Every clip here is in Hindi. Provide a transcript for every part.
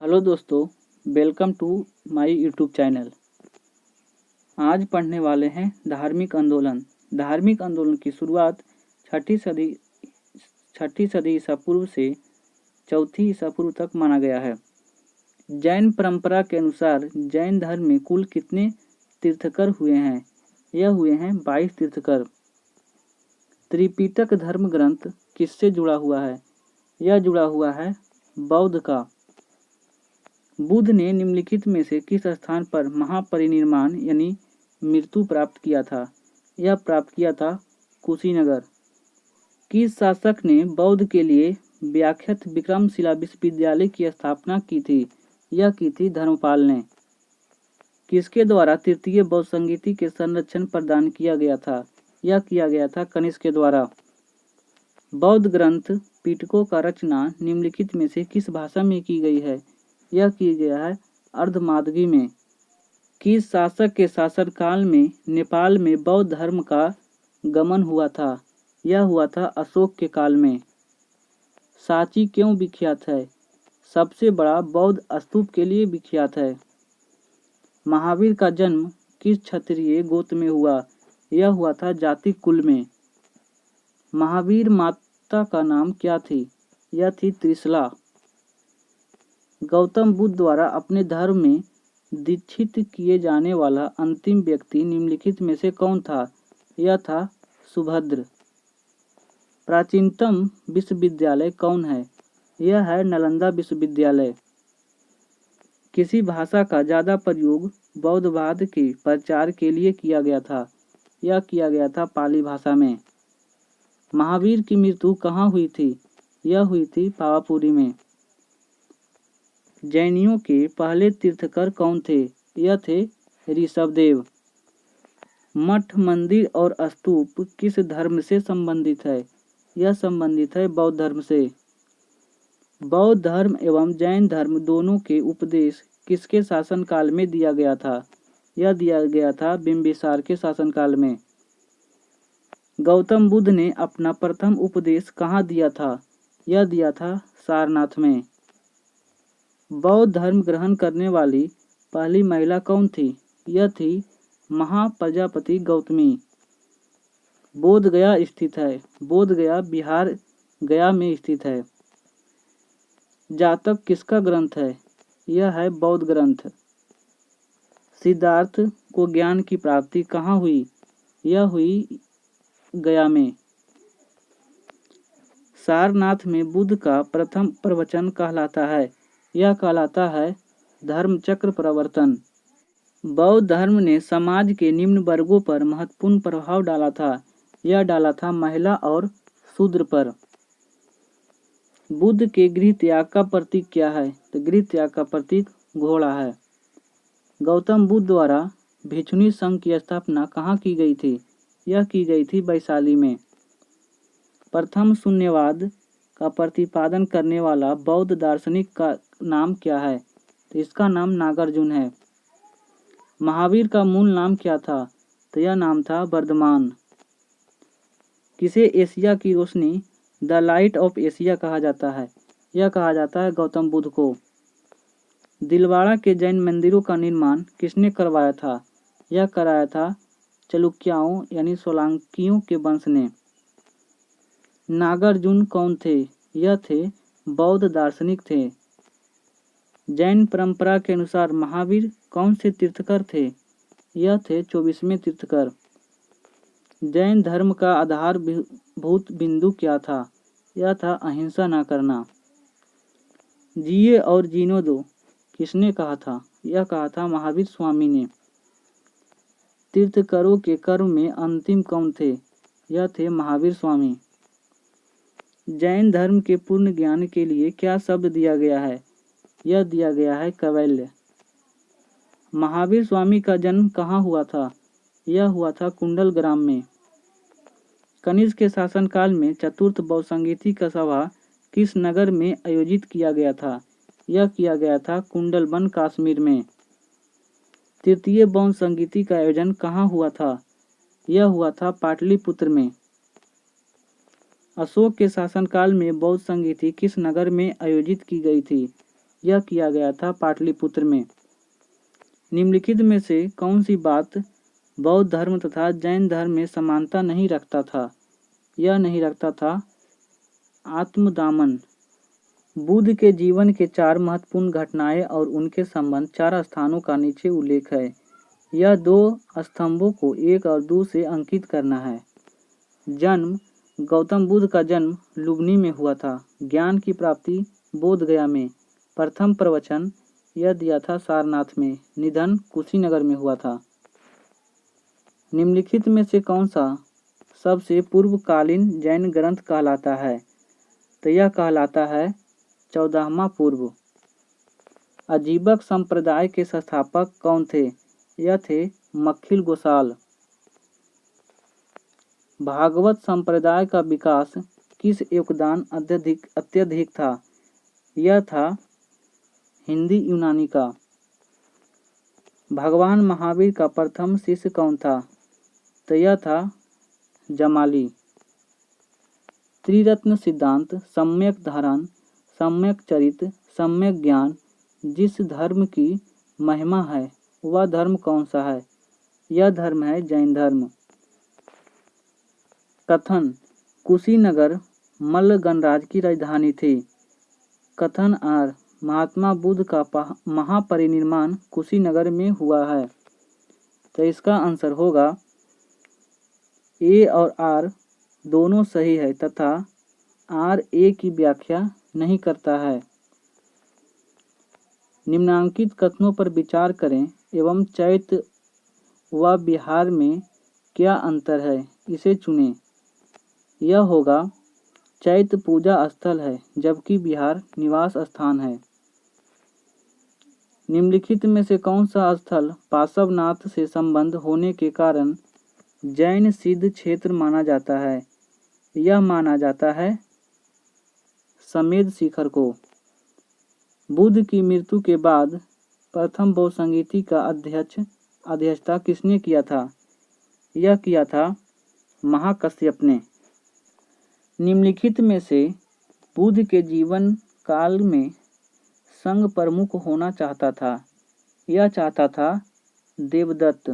हेलो दोस्तों, welcome to my YouTube channel. आज पढ़ने वाले हैं धार्मिक आंदोलन। धार्मिक आंदोलन की शुरुआत छठी सदी ईसा पूर्व से चौथी ईसा पूर्व तक माना गया है। जैन परंपरा के अनुसार जैन धर्म में कुल कितने तीर्थकर हुए हैं? यह हुए हैं 22 तीर्थकर। त्रिपिटक धर्म ग्रंथ किससे जुड़ा हुआ है? यह जुड़ा हुआ है बौद्ध का। बुद्ध ने निम्नलिखित में से किस स्थान पर महापरिनिर्वाण यानी मृत्यु प्राप्त किया था? यह प्राप्त किया था कुशीनगर। किस शासक ने बौद्ध के लिए व्याख्यात विक्रमशिला विश्वविद्यालय की स्थापना की थी? यह की थी धर्मपाल ने। किसके द्वारा तृतीय बौद्ध संगीति के संरक्षण प्रदान किया गया था? यह किया गया था कनिष्क के द्वारा। बौद्ध ग्रंथ पिटकों का रचना निम्नलिखित में से किस भाषा में की गई है? यह किया गया है अर्धमादगी में। किस शासक के शासनकाल में नेपाल में बौद्ध धर्म का गमन हुआ था? यह हुआ था अशोक के काल में। सांची क्यों विख्यात है? सबसे बड़ा बौद्ध स्तूप के लिए विख्यात है। महावीर का जन्म किस क्षत्रिय गोत्र में हुआ? यह हुआ था जाति कुल में। महावीर माता का नाम क्या थी? यह थी त्रिशला। गौतम बुद्ध द्वारा अपने धर्म में दीक्षित किए जाने वाला अंतिम व्यक्ति निम्नलिखित में से कौन था? यह था सुभद्र। प्राचीनतम विश्वविद्यालय कौन है? यह है नालंदा विश्वविद्यालय। किसी भाषा का ज्यादा प्रयोग बौद्धवाद के प्रचार के लिए किया गया था? यह किया गया था पाली भाषा में। महावीर की मृत्यु कहाँ हुई थी? यह हुई थी पावापुरी में। जैनियों के पहले तीर्थकर कौन थे? यह थे ऋषभदेव। मठ, मंदिर और स्तूप किस धर्म से संबंधित है? यह संबंधित है बौद्ध धर्म से। बौद्ध धर्म एवं जैन धर्म दोनों के उपदेश किसके शासनकाल में दिया गया था? यह दिया गया था बिंबिसार के शासनकाल में। गौतम बुद्ध ने अपना प्रथम उपदेश कहाँ दिया था? यह दिया था सारनाथ में। बौद्ध धर्म ग्रहण करने वाली पहली महिला कौन थी? यह थी महाप्रजापति गौतमी। बोध गया स्थित है। बोध गया बिहार गया में स्थित है। जातक किसका ग्रंथ है? यह है बौद्ध ग्रंथ। सिद्धार्थ को ज्ञान की प्राप्ति कहाँ हुई? यह हुई गया में। सारनाथ में बुद्ध का प्रथम प्रवचन कहलाता है। यह कहलाता है धर्मचक्र प्रवर्तन। बौद्ध धर्म ने समाज के निम्न वर्गों पर महत्वपूर्ण प्रभाव डाला था। यह डाला था महिला और शूद्र पर। बुद्ध के गृह त्याग का प्रतीक क्या है? तो गृह त्याग का प्रतीक घोड़ा है। गौतम बुद्ध द्वारा भिक्षुणी संघ की स्थापना कहाँ की गई थी? यह की गई थी वैशाली में। प्रथम शून्यवाद का प्रतिपादन करने वाला बौद्ध दार्शनिक का नाम क्या है? तो इसका नाम नागार्जुन है। महावीर का मूल नाम क्या था? तो यह नाम था वर्धमान। किसे एशिया की रोशनी द लाइट ऑफ एशिया कहा जाता है? यह कहा जाता है गौतम बुद्ध को। दिलवाड़ा के जैन मंदिरों का निर्माण किसने करवाया था? यह कराया था चालुक्यों यानी सोलंकियों के वंश ने। नागार्जुन कौन थे? यह थे बौद्ध दार्शनिक थे। जैन परंपरा के अनुसार महावीर कौन से तीर्थकर थे? यह थे 24वें तीर्थकर। जैन धर्म का आधारभूत बिंदु क्या था? यह था अहिंसा न करना। जिए और जीने दो किसने कहा था? यह कहा था महावीर स्वामी ने। तीर्थकरों के कर्म में अंतिम कौन थे? यह थे महावीर स्वामी। जैन धर्म के पूर्ण ज्ञान के लिए क्या शब्द दिया गया है? यह दिया गया है कैवल्य। महावीर स्वामी का जन्म कहाँ हुआ था? यह हुआ था कुंडल ग्राम में। कनिष्क के शासनकाल में चतुर्थ बौद्ध संगीति का सभा किस नगर में आयोजित किया गया था? यह किया गया था कुंडलबन कश्मीर में। तृतीय बौद्ध संगीति का आयोजन कहाँ हुआ था? यह हुआ था पाटलिपुत्र में। अशोक के शासनकाल में बौद्ध संगीति किस नगर में आयोजित की गई थी? यह किया गया था पाटलिपुत्र में। निम्नलिखित में से कौन सी बात बौद्ध धर्म तथा जैन धर्म में समानता नहीं रखता था? यह नहीं रखता था आत्मदामन। बुद्ध के जीवन के 4 महत्वपूर्ण घटनाएं और उनके संबंध 4 स्थानों का नीचे उल्लेख है। यह 2 स्तंभों को 1 और 2 से अंकित करना है। जन्म: गौतम बुद्ध का जन्म लुम्बिनी में हुआ था। ज्ञान की प्राप्ति: बोध गया में। प्रथम प्रवचन यह दिया था सारनाथ में। निधन: कुशीनगर में हुआ था। निम्नलिखित में से कौन सा सबसे पूर्वकालीन जैन ग्रंथ कहलाता है? तो यह कहलाता है 14वां पूर्व। अजीबक संप्रदाय के संस्थापक कौन थे? यह थे मक्खिल गोसाल। भागवत संप्रदाय का विकास किस योगदान अत्यधिक था? यह था हिंदी यूनानी का। भगवान महावीर का प्रथम शिष्य कौन था? तो यह था जमाली। त्रिरत्न सिद्धांत: सम्यक धारण, सम्यक चरित्र, सम्यक ज्ञान। जिस धर्म की महिमा है वह धर्म कौन सा है? यह धर्म है जैन धर्म। कथन: कुशीनगर मल्ल गणराज्य की राजधानी थी। कथन आर: महात्मा बुद्ध का महापरिनिर्वाण कुशीनगर में हुआ है। तो इसका आंसर होगा ए और आर दोनों सही है तथा आर ए की व्याख्या नहीं करता है। निम्नांकित कथनों पर विचार करें एवं चैत्य व बिहार में क्या अंतर है इसे चुनें। यह होगा चैत्य पूजा स्थल है जबकि बिहार निवास स्थान है। निम्नलिखित में से कौन सा स्थल पार्श्वनाथ से संबंध होने के कारण जैन सिद्ध क्षेत्र माना जाता है? यह माना जाता है समेध शिखर को। बुद्ध की मृत्यु के बाद प्रथम बौद्ध संगीति का अध्यक्षता किसने किया था? यह किया था महाकश्यप ने। निम्नलिखित में से बुद्ध के जीवन काल में संघ प्रमुख होना चाहता था? यह चाहता था देवदत्त।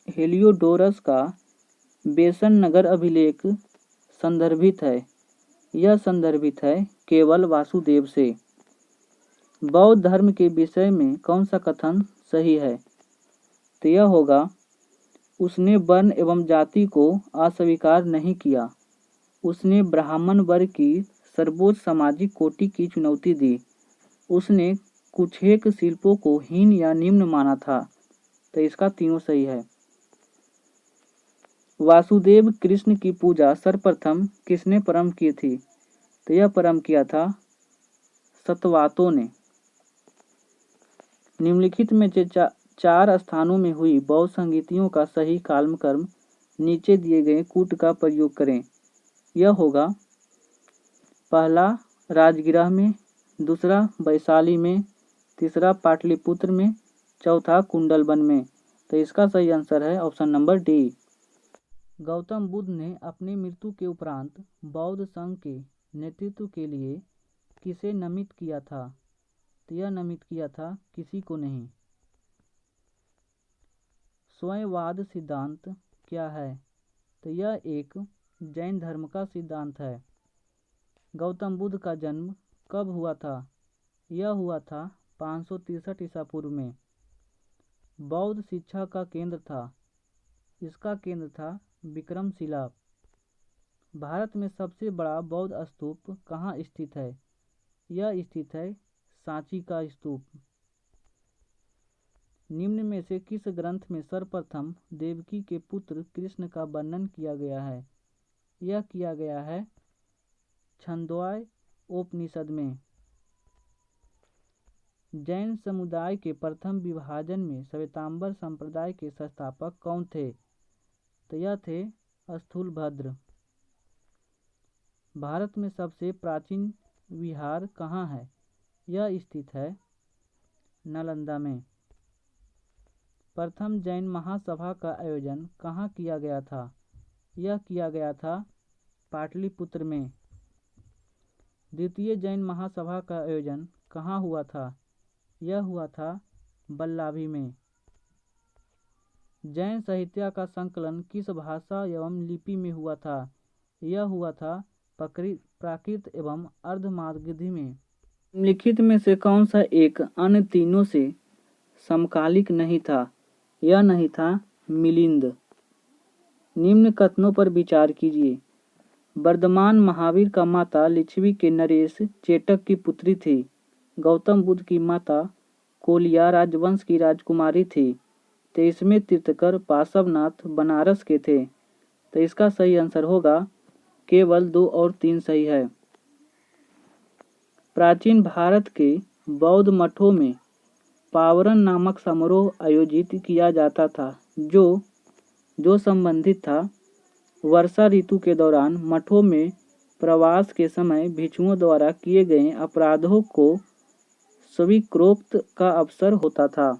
हेलियोडोरस का बेसन नगर अभिलेख संदर्भित है। यह संदर्भित है केवल वासुदेव से। बौद्ध धर्म के विषय में कौन सा कथन सही है? तो यह होगा उसने वर्ण एवं जाति को अस्वीकार नहीं किया। उसने ब्राह्मण वर्ग की सर्वोच्च सामाजिक कोटि की चुनौती दी। उसने कुछेक शिल्पों को हीन या निम्न माना था। तो इसका तीनों सही है। वासुदेव कृष्ण की पूजा सर्वप्रथम किसने प्रारंभ की थी? तो यह प्रारंभ किया था सतवातों ने। निम्नलिखित में से 4 स्थानों में हुई बौद्ध संगीतियों का सही कालक्रम नीचे दिए गए कूट का प्रयोग करें। यह होगा पहला राजगृह में, दूसरा वैशाली में, तीसरा पाटलिपुत्र में, चौथा कुंडलवन में। तो इसका सही आंसर है option number D. Gautam Buddha ने अपनी मृत्यु के उपरांत बौद्ध संघ के नेतृत्व के लिए किसे नमित किया था? तो यह नमित किया था किसी को नहीं। स्वयंवाद सिद्धांत क्या है? तो यह एक जैन धर्म का सिद्धांत है। गौतम बुद्ध का जन्म कब हुआ था? यह हुआ था 563 ईसा पूर्व में। बौद्ध शिक्षा का केंद्र था। इसका केंद्र था विक्रमशिला। भारत में सबसे बड़ा बौद्ध स्तूप कहाँ स्थित है? यह स्थित है सांची का स्तूप। निम्न में से किस ग्रंथ में सर्वप्रथम देवकी के पुत्र कृष्ण का वर्णन किया गया है? यह किया गया है छंदोग्य उपनिषद में। जैन समुदाय के प्रथम विभाजन में श्वेतांबर संप्रदाय के संस्थापक कौन थे? तो यह थे स्थूलभद्र। भारत में सबसे प्राचीन विहार कहाँ है? यह स्थित है नालंदा में। प्रथम जैन महासभा का आयोजन कहाँ किया गया था? यह किया गया था पाटलिपुत्र में। द्वितीय जैन महासभा का आयोजन कहाँ हुआ था? यह हुआ था बल्लाभी में। जैन साहित्य का संकलन किस भाषा एवं लिपि में हुआ था? यह हुआ था प्राकृत एवं अर्धमागधी में। निम्नलिखित में से कौन सा एक अन्य तीनों से समकालिक नहीं था? यह नहीं था मिलिंद। निम्न कथनों पर विचार कीजिए। वर्धमान महावीर का माता लिच्छवी के नरेश चेटक की पुत्री थी। गौतम बुद्ध की माता कोलिया राजवंश की राजकुमारी थी। 23वें तीर्थंकर पार्श्वनाथ बनारस के थे। तो इसका सही आंसर होगा केवल 2 और 3 सही है। प्राचीन भारत के बौद्ध मठों में पावरन नामक समारोह आयोजित किया जाता था जो संबंधित था वर्षा ऋतु के दौरान मठों में प्रवास के समय भिक्षुओं द्वारा किए गए अपराधों को स्वीकृत का अवसर होता था।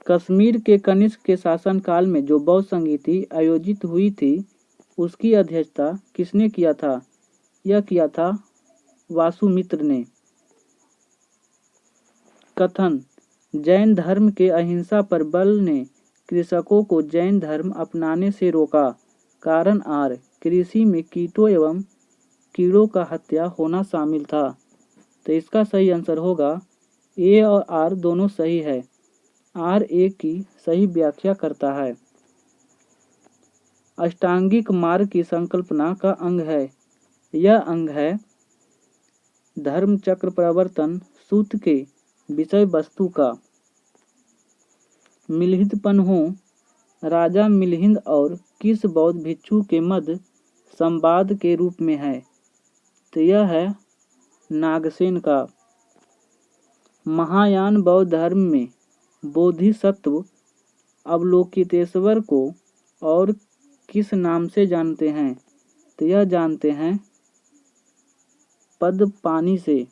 कश्मीर के कनिष्क के शासनकाल में जो बौद्ध संगीति आयोजित हुई थी उसकी अध्यक्षता किसने किया था? यह किया था वासुमित्र ने। कथन: जैन धर्म के अहिंसा पर बल ने कृषकों को जैन धर्म अपनाने से रोका। कारण आर, कृषि में कीटों एवं कीड़ों का हत्या होना शामिल था। तो इसका सही आंसर होगा ए और आर दोनों सही है। आर ए की सही व्याख्या करता है। अष्टांगिक मार्ग की संकल्पना का अंग है। यह अंग है धर्म चक्र प्रवर्तन सूत्र के विषय वस्तु का। मिलिंदपन्हो राजा मिलिंद और किस बौद्ध भिक्षु के मध्य संवाद के रूप में है? तो यह है नागसेन का। महायान बौद्ध धर्म में बोधिसत्व अवलोकितेश्वर को और किस नाम से जानते हैं? तो यह जानते हैं पद्मपाणि से।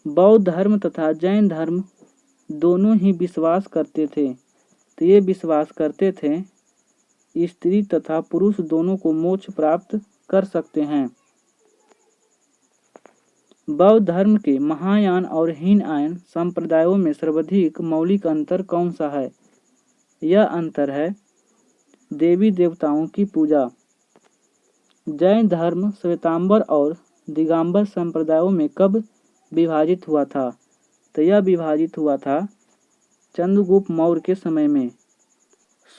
बौद्ध धर्म तथा जैन धर्म दोनों ही विश्वास करते थे। तो ये विश्वास करते थे स्त्री तथा पुरुष दोनों को मोक्ष प्राप्त कर सकते हैं। बौद्ध धर्म के महायान और हीनयान संप्रदायों में सर्वाधिक मौलिक अंतर कौन सा है? यह अंतर है देवी देवताओं की पूजा। जैन धर्म श्वेतांबर और दिगंबर संप्रदायों में कब विभाजित हुआ था? तो यह विभाजित हुआ था चंद्रगुप्त मौर्य के समय में।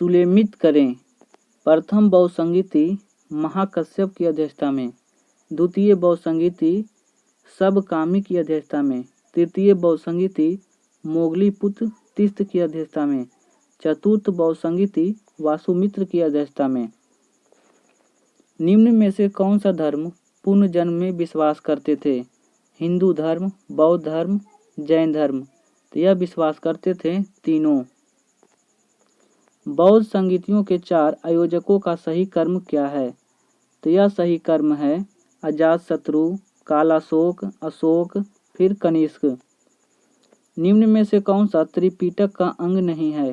सुलेमित करें। प्रथम बौद्ध संगीति महाकश्यप की अध्यक्षता में। द्वितीय बौद्ध संगीति सबकामी की अध्यक्षता में। तृतीय बौद्ध संगीति मोगलीपुत्र तीर्थ की अध्यक्षता में। चतुर्थ बौद्ध संगीति वासुमित्र की अध्यक्षता में। निम्न में से कौन सा धर्म पुनर्जन्म में विश्वास करते थे? हिंदू धर्म, बौद्ध धर्म, जैन धर्म। तो यह विश्वास करते थे तीनों। बौद्ध संगीतियों के 4 आयोजकों का सही कर्म क्या है? तो यह सही कर्म है अजातशत्रु, कालाशोक, अशोक, फिर कनिष्क। निम्न में से कौन सा त्रिपिटक का अंग नहीं है?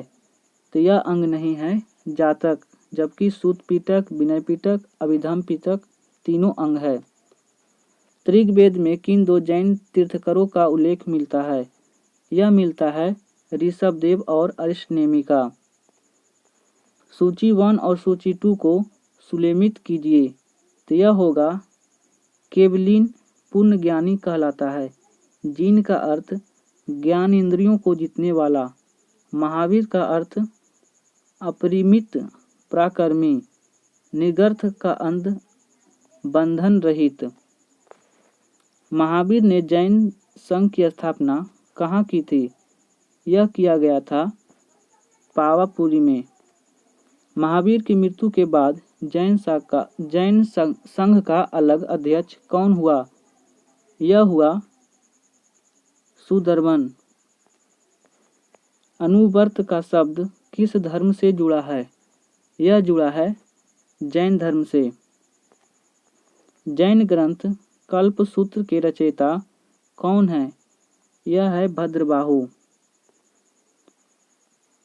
तो यह अंग नहीं है जातक, जबकि सूत पिटक, विनय पिटक, अभिधम पिटक तीनों अंग है। ऋग्वेद में किन 2 जैन तीर्थंकरों का उल्लेख मिलता है? यह मिलता है ऋषभदेव और अरिष्टनेमि का। सूची 1 और सूची 2 को सुलेमित कीजिए। तो यह होगा केवलिन पूर्ण ज्ञानी कहलाता है। जिन का अर्थ ज्ञान इंद्रियों को जीतने वाला। महावीर का अर्थ अपरिमित पराक्रमी। निगर्थ का अंध बंधन रहित। महावीर ने जैन संघ की स्थापना कहाँ की थी? यह किया गया था पावापुरी में। महावीर की मृत्यु के बाद जैन संघ का अलग अध्यक्ष कौन हुआ? यह हुआ सुदर्शन। अनुवर्त का शब्द किस धर्म से जुड़ा है? यह जुड़ा है जैन धर्म से। जैन ग्रंथ कल्पसूत्र के रचयिता कौन है? यह है भद्रबाहु।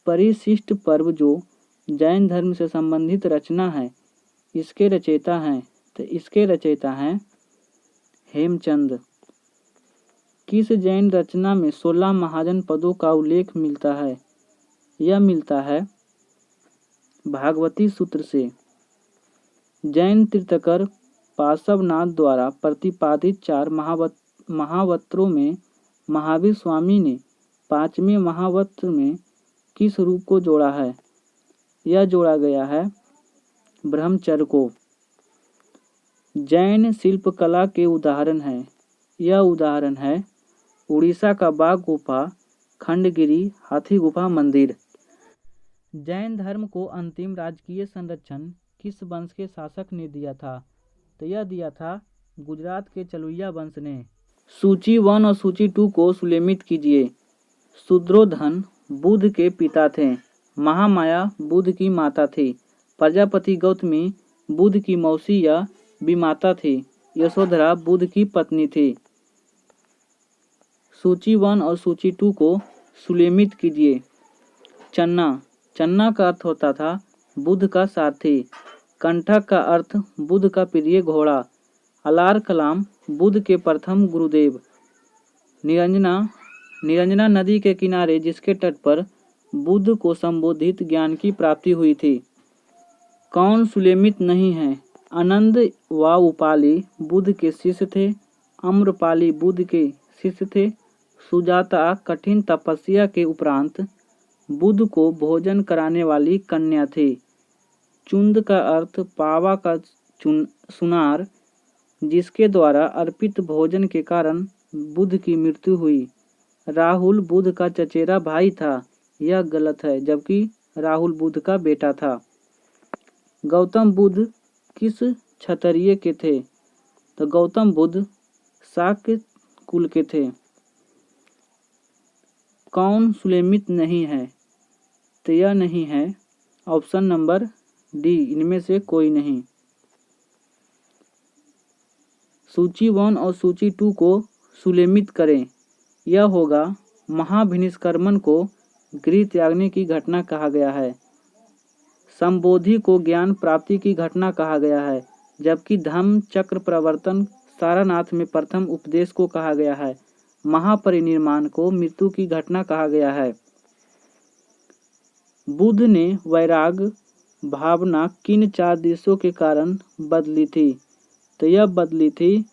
परिशिष्ट पर्व जो जैन धर्म से संबंधित रचना है, इसके रचयिता हैं तो इसके रचयिता हैं हेमचंद। किस जैन रचना में 16 महाजन पदों का उल्लेख मिलता है? यह मिलता है भागवती सूत्र से। जैन तीर्थकर पार्श्वनाथ द्वारा प्रतिपादित 4 महावत्रों में महावीर स्वामी ने 5वें महावत्र में किस रूप को जोड़ा है? यह जोड़ा गया है ब्रह्मचर्य को। जैन शिल्पकला के उदाहरण है। यह उदाहरण है उड़ीसा का बाघ गुफा, खंडगिरी हाथी गुफा मंदिर। जैन धर्म को अंतिम राजकीय संरक्षण किस वंश के शासक ने दिया था? तो यह दिया था गुजरात के चलुया वंश ने। सूची 1 और सूची 2 को सुलेमित कीजिए। शूद्रोधन बुद्ध के पिता थे। महामाया बुद्ध की माता थी। प्रजापति गौतमी बुद्ध की मौसी या विमाता थी। यशोधरा बुद्ध की पत्नी थी। सूची 1 और सूची 2 को सुलेमित कीजिए। चन्ना, चन्ना का अर्थ होता था बुद्ध का सारथी। कंठक का अर्थ बुद्ध का प्रिय घोड़ा। अलार कलाम बुद्ध के प्रथम गुरुदेव। निरंजना नदी के किनारे जिसके तट पर बुद्ध को संबोधित ज्ञान की प्राप्ति हुई थी। कौन सुलेमित नहीं है? आनंद व उपाली बुद्ध के शिष्य थे। अम्रपाली बुद्ध के शिष्य थे। सुजाता कठिन तपस्या के उपरांत बुद्ध को भोजन कराने वाली कन्या थी। चुंद का अर्थ पावा का सुनार, जिसके द्वारा अर्पित भोजन के कारण बुद्ध की मृत्यु हुई। राहुल बुद्ध का चचेरा भाई था। यह गलत है, जबकि राहुल बुद्ध का बेटा था। गौतम बुद्ध किस क्षत्रिय के थे? तो गौतम बुद्ध शाक्य कुल के थे। कौन सुलेमित नहीं है? तो यह नहीं है ऑप्शन नंबर डी, इनमें से कोई नहीं। सूची 1 और सूची 2 को सुलेमित करें। यह होगा महाभिनिष्क्रमण को गृह त्यागने की घटना कहा गया है। संबोधि को ज्ञान प्राप्ति की घटना कहा गया है, जबकि धम्म चक्र प्रवर्तन सारनाथ में प्रथम उपदेश को कहा गया है। महापरिनिर्वाण को मृत्यु की घटना कहा गया है। बुद्ध ने वैराग भावना किन 4 देशों के कारण बदली थी? तो यह बदली थी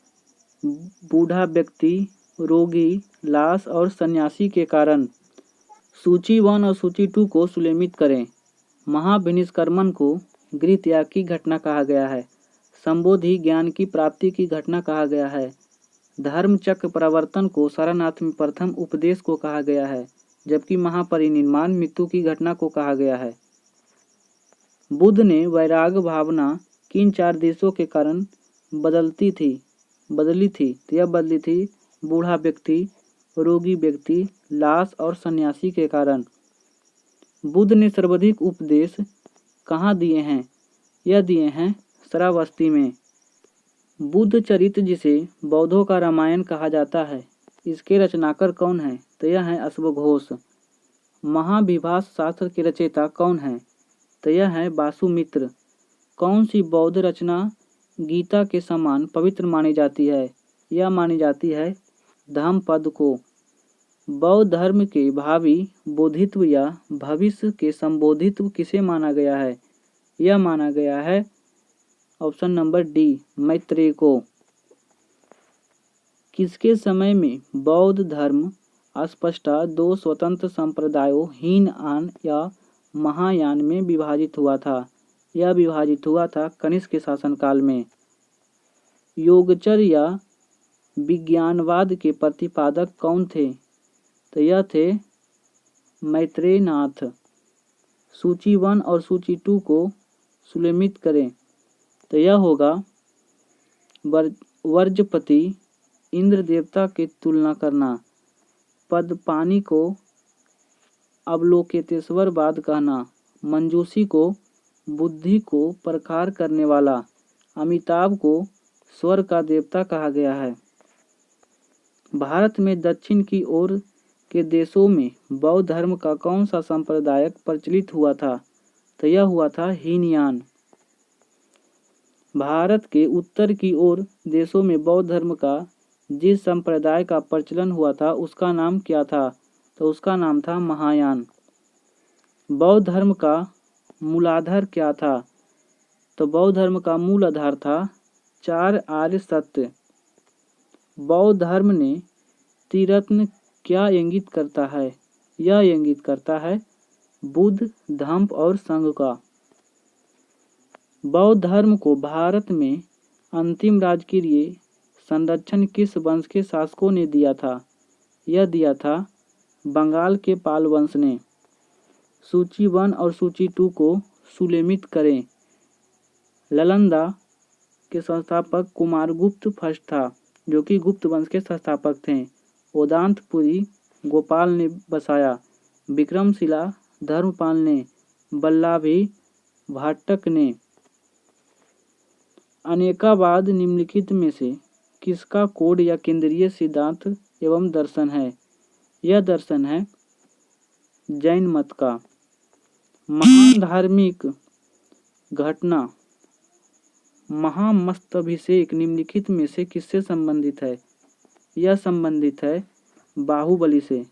बूढ़ा व्यक्ति, रोगी, लाश और सन्यासी के कारण। सूची 1 और सूची 2 को सुलेमित करें। महाभिनिष्क्रमण को गृह त्याग की घटना कहा गया है। संबोधि ज्ञान की प्राप्ति की घटना कहा गया है। धर्म चक्र प्रवर्तन को सारनाथ में प्रथम उपदेश को कहा गया है, जबकि महापरिनिर्वाण मृत्यु की घटना को कहा गया है। बुद्ध ने वैराग भावना किन 4 देशों के कारण बदली थी? तो यह बदली थी बूढ़ा व्यक्ति, रोगी व्यक्ति, लाश और सन्यासी के कारण। बुद्ध ने सर्वाधिक उपदेश कहाँ दिए हैं? यह दिए हैं श्रावस्ती में। बुद्ध चरित्र, जिसे बौद्धों का रामायण कहा जाता है, इसके रचनाकार कौन है? तो यह है अश्वघोष। महाविभाष शास्त्र के रचयिता कौन है? तो यह है वासुमित्र। कौन सी बौद्ध रचना गीता के समान पवित्र मानी जाती है? यह मानी जाती है धम्मपद को। बौद्ध धर्म के भावी बोधित्व या भविष्य के संबोधित्व किसे माना गया है? यह माना गया है ऑप्शन नंबर डी, मैत्रेय को। किसके समय में बौद्ध धर्म अस्पष्टता 2 स्वतंत्र संप्रदायों हीनयान या महायान में विभाजित हुआ था? यह विभाजित हुआ था कनिष्क के शासनकाल में। योगचर या विज्ञानवाद के प्रतिपादक कौन थे? तो यह थे मैत्रेयनाथ। सूची 1 और सूची 2 को सुलेमित करें। तो यह होगा वर्जपति, इंद्र देवता की तुलना करना, पदपानी को अवलोकितेश्वरवाद कहना, मंजूषी को बुद्धि को प्रखार करने वाला, अमिताभ को स्वर का देवता कहा गया है। भारत में दक्षिण की ओर के देशों में बौद्ध धर्म का कौन सा संप्रदाय प्रचलित हुआ था? तो यह हुआ था हीनयान। भारत के उत्तर की ओर देशों में बौद्ध धर्म का जिस संप्रदाय का प्रचलन हुआ था उसका नाम क्या था? तो उसका नाम था महायान। बौद्ध धर्म का मूलाधार क्या था? तो बौद्ध धर्म का मूल आधार था 4 आर्य सत्य। बौद्ध धर्म ने त्रिरत्न क्या इंगित करता है? यह इंगित करता है बुद्ध, धम्म और संघ का। बौद्ध धर्म को भारत में अंतिम राजकीय संरक्षण किस वंश के शासकों ने दिया था? यह दिया था बंगाल के पाल वंश ने। सूची 1 और सूची 2 को सुलेमित करें। नालंदा के संस्थापक कुमारगुप्त फर्स्ट था, जो कि गुप्त वंश के संस्थापक थे। ओदांतपुरी गोपाल ने बसाया। विक्रमशिला धर्मपाल ने। वल्लभी भाटक ने। अनेकावाद निम्नलिखित में से किसका कोड या केंद्रीय सिद्धांत एवं दर्शन है? यह दर्शन है जैन मत का। महान धार्मिक घटना महामस्तभिषेक निम्नलिखित में से किससे संबंधित है? यह संबंधित है बाहुबली से।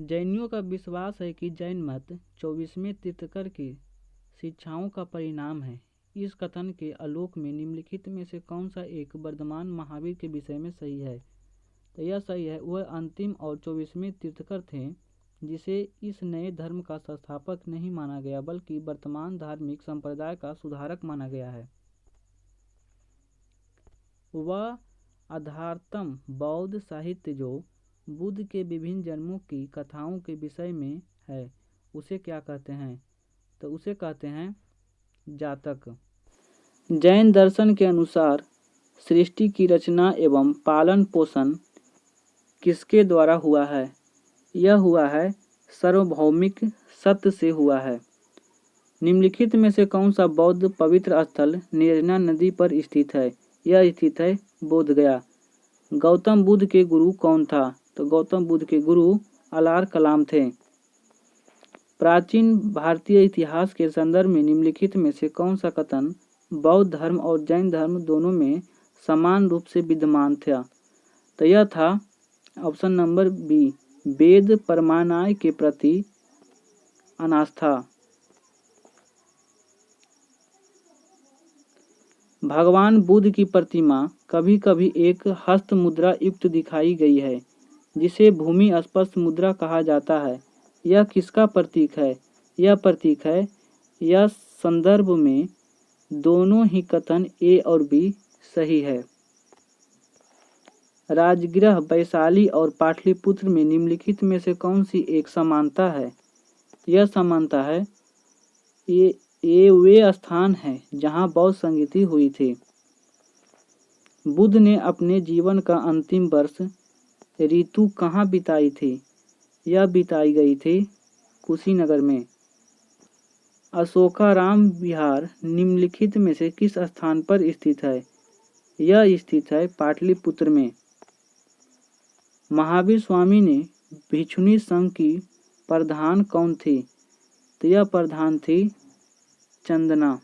जैनियों का विश्वास है कि जैन मत 24वें तीर्थंकर की शिक्षाओं का परिणाम है। इस कथन के आलोक में निम्नलिखित में से कौन सा एक वर्तमान महावीर के विषय में सही है? तो यह सही है, वह अंतिम और 24वें तीर्थंकर थे, जिसे इस नए धर्म का संस्थापक नहीं माना गया बल्कि वर्तमान धार्मिक संप्रदाय का सुधारक माना गया है। वह आधारतम बौद्ध साहित्य जो बुद्ध के विभिन्न जन्मों की कथाओं के विषय में है, उसे क्या कहते हैं? तो उसे कहते हैं जातक। जैन दर्शन के अनुसार सृष्टि की रचना एवं पालन पोषण किसके द्वारा हुआ है? यह हुआ है सार्वभौमिक सत्य से हुआ है। निम्नलिखित में से कौन सा बौद्ध पवित्र स्थल निर्जना नदी पर स्थित है? यह स्थित है बोधगया। गौतम बुद्ध के गुरु कौन था? तो गौतम बुद्ध के गुरु अलार कलाम थे। प्राचीन भारतीय इतिहास के संदर्भ में निम्नलिखित में से कौन सा कथन बौद्ध धर्म और जैन धर्म दोनों में समान रूप से विद्यमान था? तो यह था ऑप्शन नंबर बी, वेद प्रमाणाय के प्रति अनास्था। भगवान बुद्ध की प्रतिमा कभी कभी एक हस्त मुद्रा युक्त दिखाई गई है, जिसे भूमि स्पर्श मुद्रा कहा जाता है। यह किसका प्रतीक है? यह प्रतीक है। यह संदर्भ में दोनों ही कथन ए और बी सही है। राजगृह, वैशाली और पाटलिपुत्र में निम्नलिखित में से कौन सी एक समानता है? यह समानता है ये वे स्थान हैं जहां बौद्ध संगीति हुई थी। बुद्ध ने अपने जीवन का अंतिम वर्ष ऋतु कहाँ बिताई थी? यह बिताई गई थी कुशीनगर में। अशोकाराम विहार निम्नलिखित में से किस स्थान पर स्थित है? यह स्थित है पाटलिपुत्र में। महावीर स्वामी ने भिक्षुणी संघ की प्रधान कौन थी? तो यह प्रधान थी चंदना।